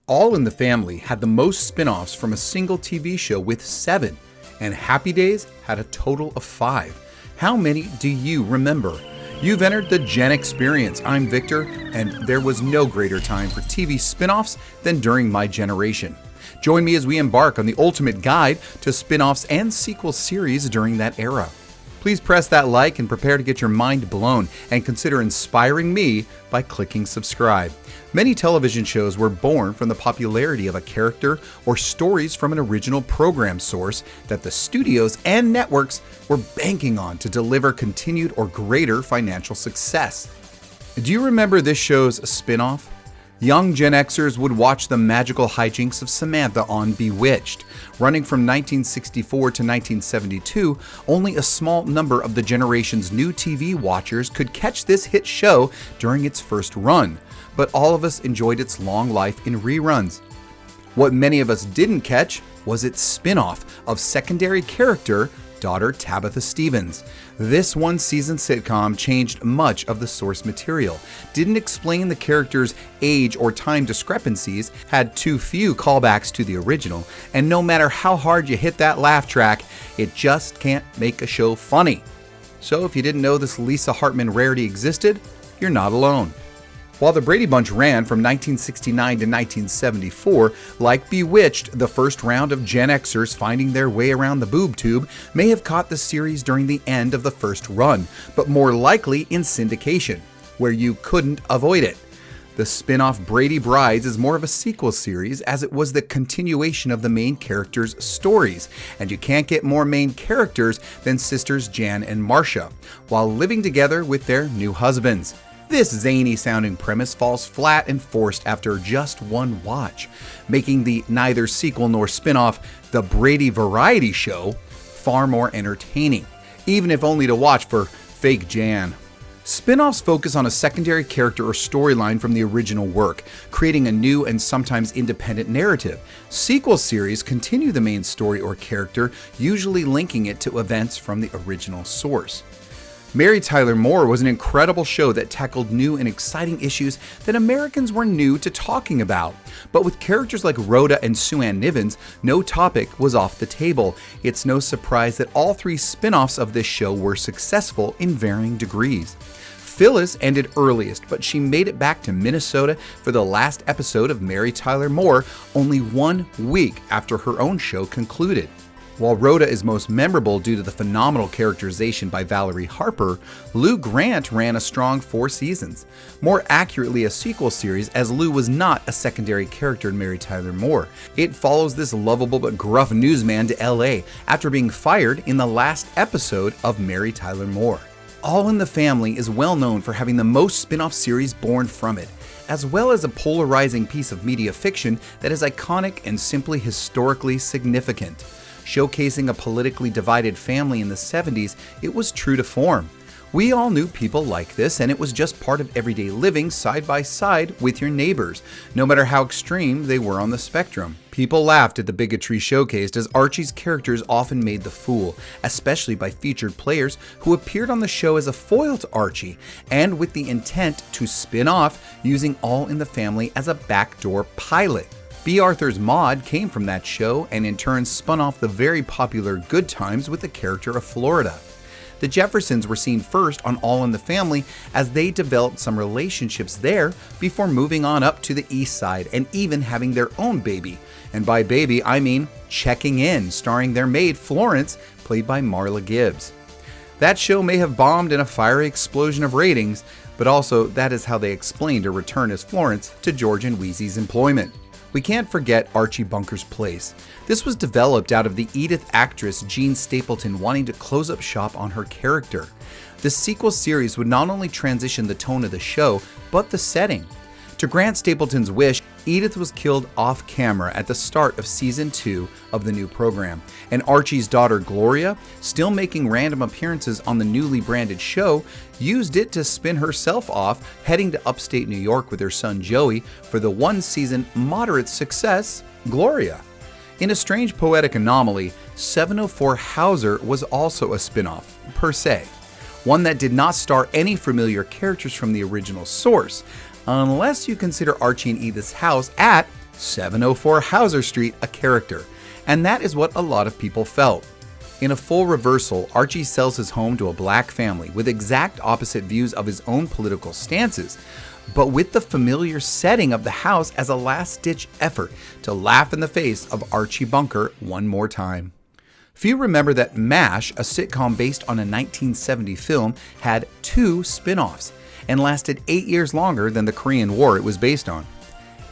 All in the Family had the most spin-offs from a single TV show with 7, and Happy Days had a total of 5. How many do you remember? You've entered the Gen Experience. I'm Victor, and there was no greater time for TV spin-offs than during my generation. Join me as we embark on the ultimate guide to spin-offs and sequel series during that era. Please press that like and prepare to get your mind blown, and consider inspiring me by clicking subscribe. Many television shows were born from the popularity of a character or stories from an original program source that the studios and networks were banking on to deliver continued or greater financial success. Do you remember this show's spin-off? Young Gen Xers would watch the magical hijinks of Samantha on Bewitched. Running from 1964 to 1972, only a small number of the generation's new TV watchers could catch this hit show during its first run, but all of us enjoyed its long life in reruns. What many of us didn't catch was its spin-off of secondary character daughter Tabitha Stevens. This one-season sitcom changed much of the source material, didn't explain the character's age or time discrepancies, had too few callbacks to the original, and no matter how hard you hit that laugh track, it just can't make a show funny. So if you didn't know this Lisa Hartman rarity existed, you're not alone. While the Brady Bunch ran from 1969 to 1974, like Bewitched, the first round of Gen Xers finding their way around the boob tube may have caught the series during the end of the first run, but more likely in syndication, where you couldn't avoid it. The spin-off Brady Brides is more of a sequel series, as it was the continuation of the main characters' stories, and you can't get more main characters than sisters Jan and Marcia, while living together with their new husbands. This zany-sounding premise falls flat and forced after just one watch, making the neither sequel nor spin-off The Brady Variety Show far more entertaining, even if only to watch for fake Jan. Spin-offs focus on a secondary character or storyline from the original work, creating a new and sometimes independent narrative. Sequel series continue the main story or character, usually linking it to events from the original source. Mary Tyler Moore was an incredible show that tackled new and exciting issues that Americans were new to talking about. But with characters like Rhoda and Sue Ann Nivens, no topic was off the table. It's no surprise that all 3 spin-offs of this show were successful in varying degrees. Phyllis ended earliest, but she made it back to Minnesota for the last episode of Mary Tyler Moore only 1 week after her own show concluded. While Rhoda is most memorable due to the phenomenal characterization by Valerie Harper, Lou Grant ran a strong 4 seasons. More accurately, a sequel series, as Lou was not a secondary character in Mary Tyler Moore. It follows this lovable but gruff newsman to LA after being fired in the last episode of Mary Tyler Moore. All in the Family is well known for having the most spin-off series born from it, as well as a polarizing piece of media fiction that is iconic and simply historically significant. Showcasing a politically divided family in the 70s, it was true to form. We all knew people like this, and it was just part of everyday living side by side with your neighbors, no matter how extreme they were on the spectrum. People laughed at the bigotry showcased, as Archie's characters often made the fool, especially by featured players who appeared on the show as a foil to Archie, and with the intent to spin off, using All in the Family as a backdoor pilot. B. Arthur's Maude came from that show, and in turn spun off the very popular Good Times with the character of Florida. The Jeffersons were seen first on All in the Family, as they developed some relationships there before moving on up to the East Side and even having their own baby. And by baby, I mean Checking In, starring their maid Florence, played by Marla Gibbs. That show may have bombed in a fiery explosion of ratings, but also that is how they explained her return as Florence to George and Wheezy's employment. We can't forget Archie Bunker's Place. This was developed out of the Edith actress Jean Stapleton wanting to close up shop on her character. The sequel series would not only transition the tone of the show, but the setting. To grant Stapleton's wish, Edith was killed off camera at the start of season 2 of the new program, and Archie's daughter Gloria, still making random appearances on the newly branded show, used it to spin herself off, heading to upstate New York with her son Joey for the 1-season moderate success, Gloria. In a strange poetic anomaly, 704 Hauser was also a spin-off, per se, one that did not star any familiar characters from the original source, unless you consider Archie and Edith's house at 704 Hauser Street a character, and that is what a lot of people felt. In a full reversal, Archie sells his home to a black family with exact opposite views of his own political stances, but with the familiar setting of the house as a last-ditch effort to laugh in the face of Archie Bunker one more time. Few remember that MASH, a sitcom based on a 1970 film, had 2 spin-offs and lasted 8 years longer than the Korean War it was based on.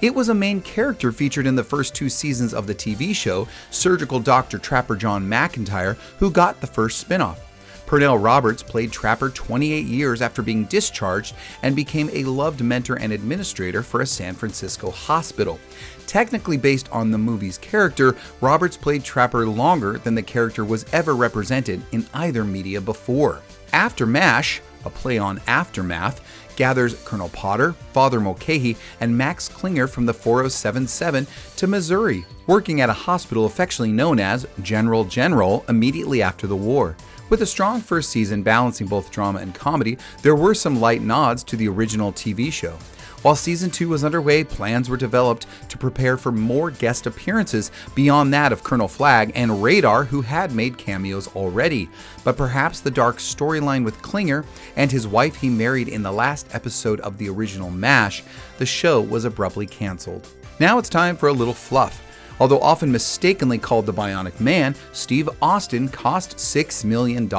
It was a main character featured in the first 2 seasons of the TV show, surgical Dr. Trapper John McIntyre, who got the first spin-off. Pernell Roberts played Trapper 28 years after being discharged and became a loved mentor and administrator for a San Francisco hospital. Technically based on the movie's character, Roberts played Trapper longer than the character was ever represented in either media before. After MASH, a play on Aftermath, gathers Colonel Potter, Father Mulcahy, and Max Klinger from the 4077 to Missouri, working at a hospital affectionately known as General immediately after the war. With a strong first season balancing both drama and comedy, there were some light nods to the original TV show. While season 2 was underway, plans were developed to prepare for more guest appearances beyond that of Colonel Flagg and Radar, who had made cameos already. But perhaps the dark storyline with Klinger and his wife he married in the last episode of the original MASH, the show was abruptly canceled. Now it's time for a little fluff. Although often mistakenly called the Bionic Man, Steve Austin cost $6 million,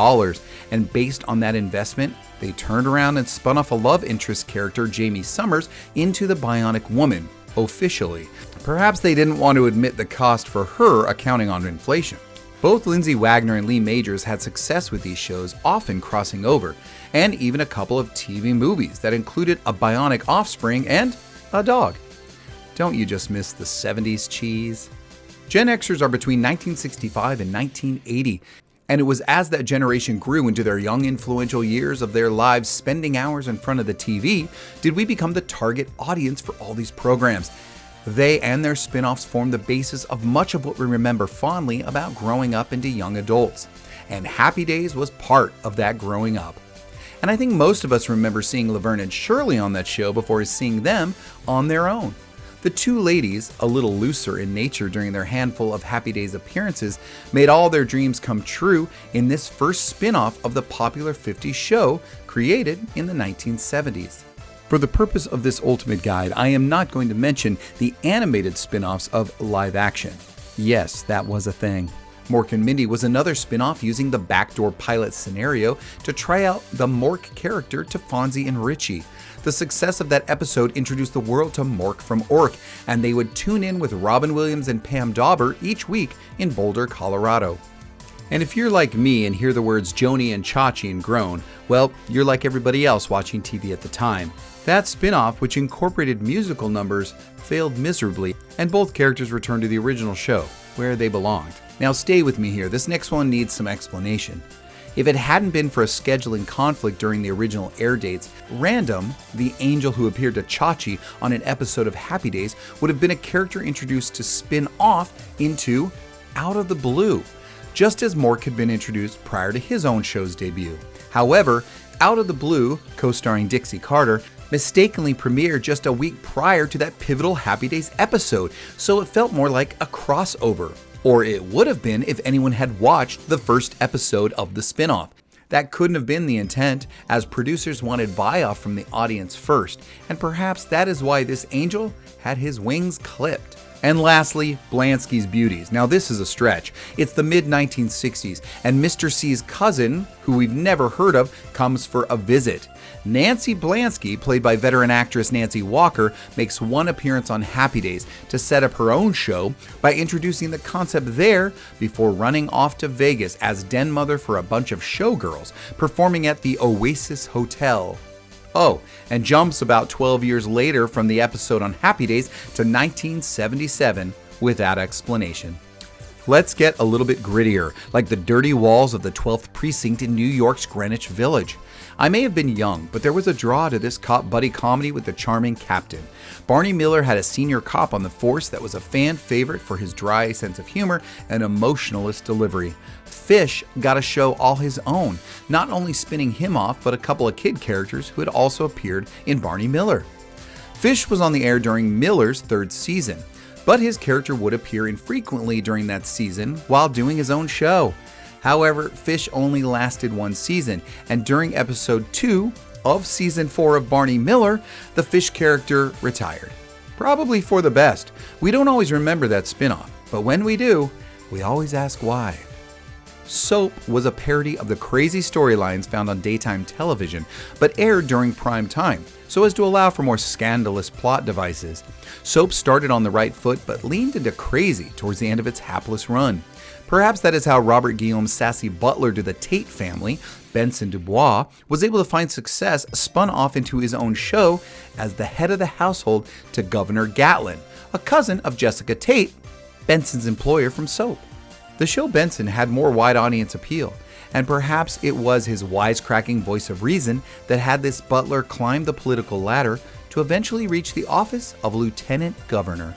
and based on that investment, they turned around and spun off a love interest character, Jamie Summers, into the Bionic Woman, officially. Perhaps they didn't want to admit the cost for her accounting on inflation. Both Lindsay Wagner and Lee Majors had success with these shows, often crossing over, and even a couple of TV movies that included a bionic offspring and a dog. Don't you just miss the 70s cheese? Gen Xers are between 1965 and 1980, and it was as that generation grew into their young influential years of their lives spending hours in front of the TV, did we become the target audience for all these programs. They and their spin-offs form the basis of much of what we remember fondly about growing up into young adults. And Happy Days was part of that growing up. And I think most of us remember seeing Laverne and Shirley on that show before seeing them on their own. The two ladies, a little looser in nature during their handful of Happy Days appearances, made all their dreams come true in this first spin-off of the popular 50s show created in the 1970s. For the purpose of this ultimate guide, I am not going to mention the animated spin-offs of live action. Yes, that was a thing. Mork and Mindy was another spin-off using the backdoor pilot scenario to try out the Mork character to Fonzie and Richie. The success of that episode introduced the world to Mork from Ork, and they would tune in with Robin Williams and Pam Dauber each week in Boulder, Colorado. And if you're like me and hear the words Joni and Chachi and groan, well, you're like everybody else watching TV at the time. That spin-off, which incorporated musical numbers, failed miserably, and both characters returned to the original show, where they belonged. Now stay with me here, this next one needs some explanation. If it hadn't been for a scheduling conflict during the original air dates, Random, the angel who appeared to Chachi on an episode of Happy Days, would have been a character introduced to spin off into Out of the Blue, just as Mork had been introduced prior to his own show's debut. However, Out of the Blue, co-starring Dixie Carter, mistakenly premiered just a week prior to that pivotal Happy Days episode, so it felt more like a crossover. Or it would have been if anyone had watched the first episode of the spin-off. That couldn't have been the intent, as producers wanted buy-off from the audience first, and perhaps that is why this angel had his wings clipped. And lastly, Blansky's Beauties. Now this is a stretch. It's the mid-1960s, and Mr. C's cousin, who we've never heard of, comes for a visit. Nancy Blansky, played by veteran actress Nancy Walker, makes one appearance on Happy Days to set up her own show by introducing the concept there before running off to Vegas as den mother for a bunch of showgirls, performing at the Oasis Hotel. Oh, and jumps about 12 years later from the episode on Happy Days to 1977 without explanation. Let's get a little bit grittier, like the dirty walls of the 12th precinct in New York's Greenwich Village. I may have been young, but there was a draw to this cop buddy comedy with the charming captain. Barney Miller had a senior cop on the force that was a fan favorite for his dry sense of humor and emotionalist delivery. Fish got a show all his own, not only spinning him off, but a couple of kid characters who had also appeared in Barney Miller. Fish was on the air during Miller's third season. but his character would appear infrequently during that season while doing his own show. However, Fish only lasted one season, and during episode 2 of season 4 of Barney Miller, the Fish character retired. Probably for the best. We don't always remember that spinoff, but when we do, we always ask why. Soap was a parody of the crazy storylines found on daytime television, but aired during prime time, so as to allow for more scandalous plot devices. Soap started on the right foot, but leaned into crazy towards the end of its hapless run. Perhaps that is how Robert Guillaume's sassy butler to the Tate family, Benson Dubois, was able to find success spun off into his own show as the head of the household to Governor Gatlin, a cousin of Jessica Tate, Benson's employer from Soap. The show Benson had more wide audience appeal, and perhaps it was his wisecracking voice of reason that had this butler climb the political ladder to eventually reach the office of lieutenant governor.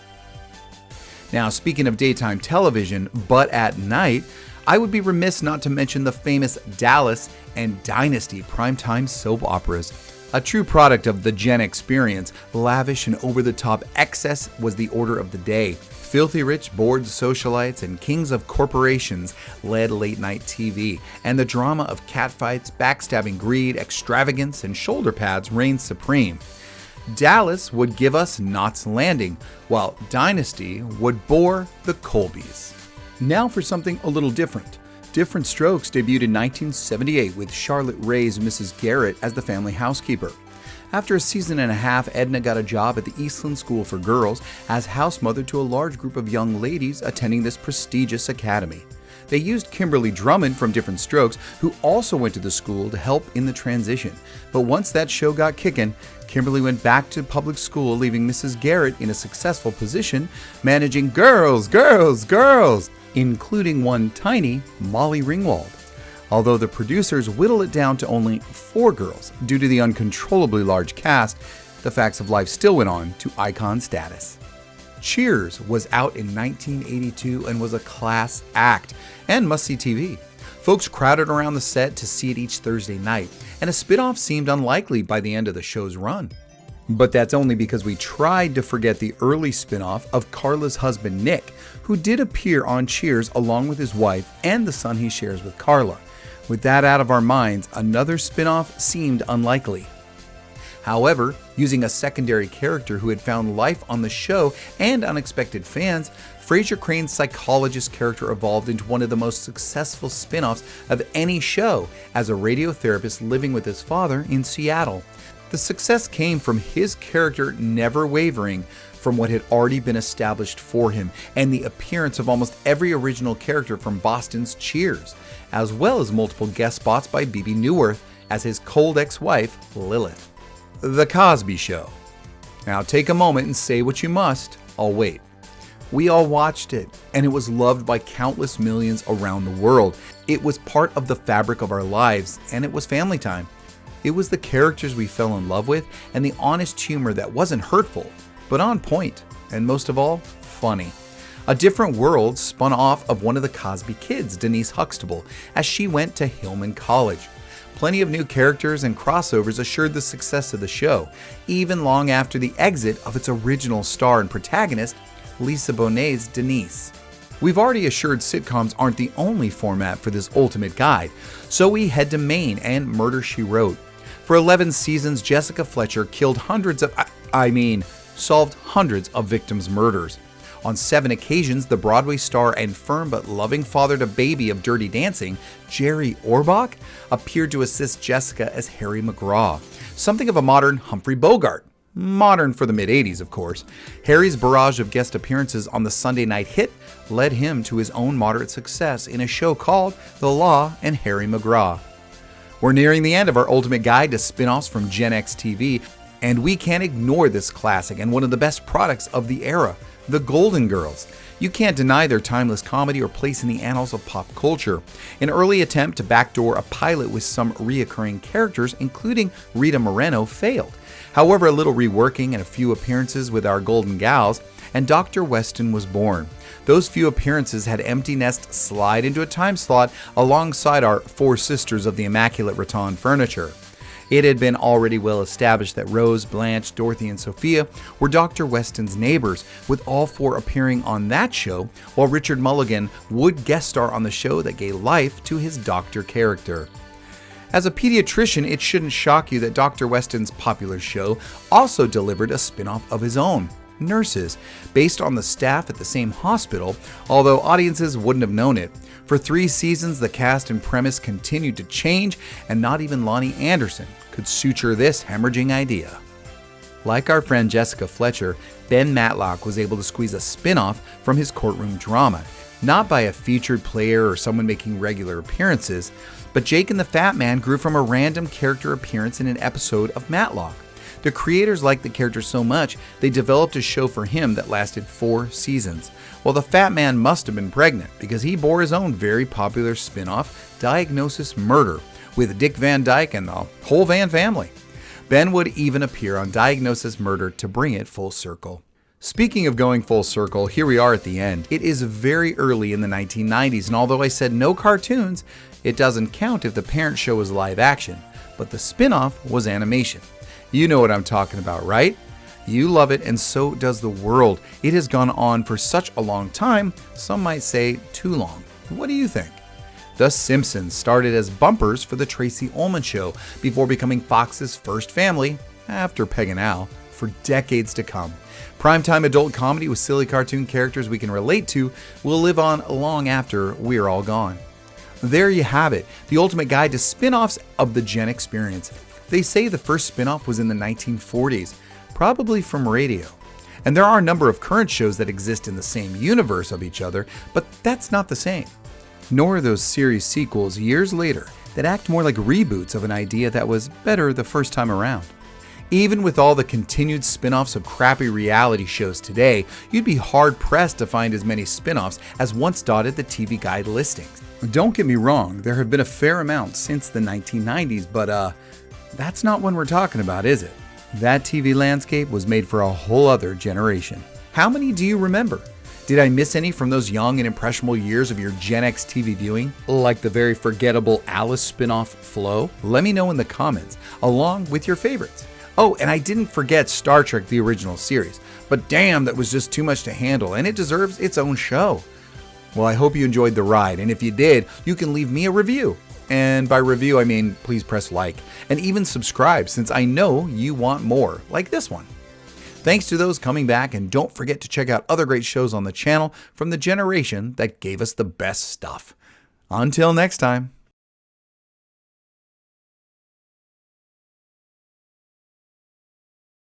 Now, speaking of daytime television, but at night, I would be remiss not to mention the famous Dallas and Dynasty primetime soap operas. A true product of the Gen experience, lavish and over-the-top excess was the order of the day. Filthy rich bored socialites and kings of corporations led late-night TV, and the drama of catfights, backstabbing greed, extravagance, and shoulder pads reigned supreme. Dallas would give us Knots Landing, while Dynasty would bore the Colbys. Now for something a little different. Different Strokes debuted in 1978 with Charlotte Ray's Mrs. Garrett as the family housekeeper. After a season and a half, Edna got a job at the Eastland School for Girls as housemother to a large group of young ladies attending this prestigious academy. They used Kimberly Drummond from Different Strokes, who also went to the school, to help in the transition. But once that show got kicking, Kimberly went back to public school, leaving Mrs. Garrett in a successful position, managing girls, including one tiny Molly Ringwald. Although the producers whittled it down to only 4 girls due to the uncontrollably large cast, the facts of life still went on to icon status. Cheers was out in 1982 and was a class act and must-see TV. Folks crowded around the set to see it each Thursday night, and a spinoff seemed unlikely by the end of the show's run. But that's only because we tried to forget the early spinoff of Carla's husband Nick, who did appear on Cheers along with his wife and the son he shares with Carla. With that out of our minds, another spinoff seemed unlikely. However, using a secondary character who had found life on the show and unexpected fans, Frasier Crane's psychologist character evolved into one of the most successful spin-offs of any show as a radiotherapist living with his father in Seattle. The success came from his character never wavering from what had already been established for him, and the appearance of almost every original character from Boston's Cheers, as well as multiple guest spots by Bebe Neuwirth as his cold ex-wife, Lilith. The Cosby Show. Now take a moment and say what you must. I'll wait. We all watched it, and it was loved by countless millions around the world. It was part of the fabric of our lives, and it was family time. It was the characters we fell in love with, and the honest humor that wasn't hurtful, but on point, and most of all, funny. A different world spun off of one of the Cosby kids, Denise Huxtable, as she went to Hillman College. Plenty of new characters and crossovers assured the success of the show, even long after the exit of its original star and protagonist, Lisa Bonet's Denise. We've already assured sitcoms aren't the only format for this ultimate guide, so we head to Maine and Murder, She Wrote. For 11 seasons, Jessica Fletcher killed solved hundreds of victims' murders. On 7 occasions, the Broadway star and firm but loving father to baby of Dirty Dancing, Jerry Orbach, appeared to assist Jessica as Harry McGraw, something of a modern Humphrey Bogart. Modern for the mid-'80s, of course. Harry's barrage of guest appearances on the Sunday night hit led him to his own moderate success in a show called The Law and Harry McGraw. We're nearing the end of our ultimate guide to spin-offs from Gen X TV, and we can't ignore this classic and one of the best products of the era, The Golden Girls. You can't deny their timeless comedy or place in the annals of pop culture. An early attempt to backdoor a pilot with some reoccurring characters, including Rita Moreno, failed. However, a little reworking and a few appearances with our Golden Gals, and Dr. Weston was born. Those few appearances had Empty Nest slide into a time slot alongside our Four Sisters of the Immaculate Rattan furniture. It had been already well established that Rose, Blanche, Dorothy, and Sophia were Dr. Weston's neighbors, with all four appearing on that show, while Richard Mulligan would guest star on the show that gave life to his doctor character. As a pediatrician, it shouldn't shock you that Dr. Weston's popular show also delivered a spin-off of his own, Nurses, based on the staff at the same hospital, although audiences wouldn't have known it. For 3 seasons, the cast and premise continued to change, and not even Lonnie Anderson could suture this hemorrhaging idea. Like our friend Jessica Fletcher, Ben Matlock was able to squeeze a spin-off from his courtroom drama, not by a featured player or someone making regular appearances, but Jake and the Fat Man grew from a random character appearance in an episode of Matlock. The creators liked the character so much, they developed a show for him that lasted 4 seasons. Well, the Fat Man must have been pregnant, because he bore his own very popular spin-off, Diagnosis Murder, with Dick Van Dyke and the whole Van family. Ben would even appear on Diagnosis Murder to bring it full circle. Speaking of going full circle, here we are at the end. It is very early in the 1990s, and although I said no cartoons, it doesn't count if the parent show was live action, but the spin-off was animation. You know what I'm talking about, right? You love it, and so does the world. It has gone on for such a long time, some might say too long. What do you think? The Simpsons started as bumpers for the Tracy Ullman Show before becoming Fox's first family, after Peg and Al, for decades to come. Primetime adult comedy with silly cartoon characters we can relate to will live on long after we're all gone. There you have it, the ultimate guide to spin-offs of the Gen Experience. They say the first spin-off was in the 1940s, probably from radio. And there are a number of current shows that exist in the same universe of each other, but that's not the same. Nor are those series sequels years later that act more like reboots of an idea that was better the first time around. Even with all the continued spin-offs of crappy reality shows today, you'd be hard-pressed to find as many spin-offs as once dotted the TV Guide listings. Don't get me wrong, there have been a fair amount since the 1990s, but that's not what we're talking about, is it? That TV landscape was made for a whole other generation. How many do you remember? Did I miss any from those young and impressionable years of your Gen X TV viewing? Like the very forgettable Alice spin-off Flo? Let me know in the comments, along with your favorites. Oh, and I didn't forget Star Trek the original series, but damn, that was just too much to handle, and it deserves its own show. Well, I hope you enjoyed the ride, and if you did, you can leave me a review. And by review, I mean please press like, and even subscribe, since I know you want more, like this one. Thanks to those coming back, and don't forget to check out other great shows on the channel from the generation that gave us the best stuff. Until next time.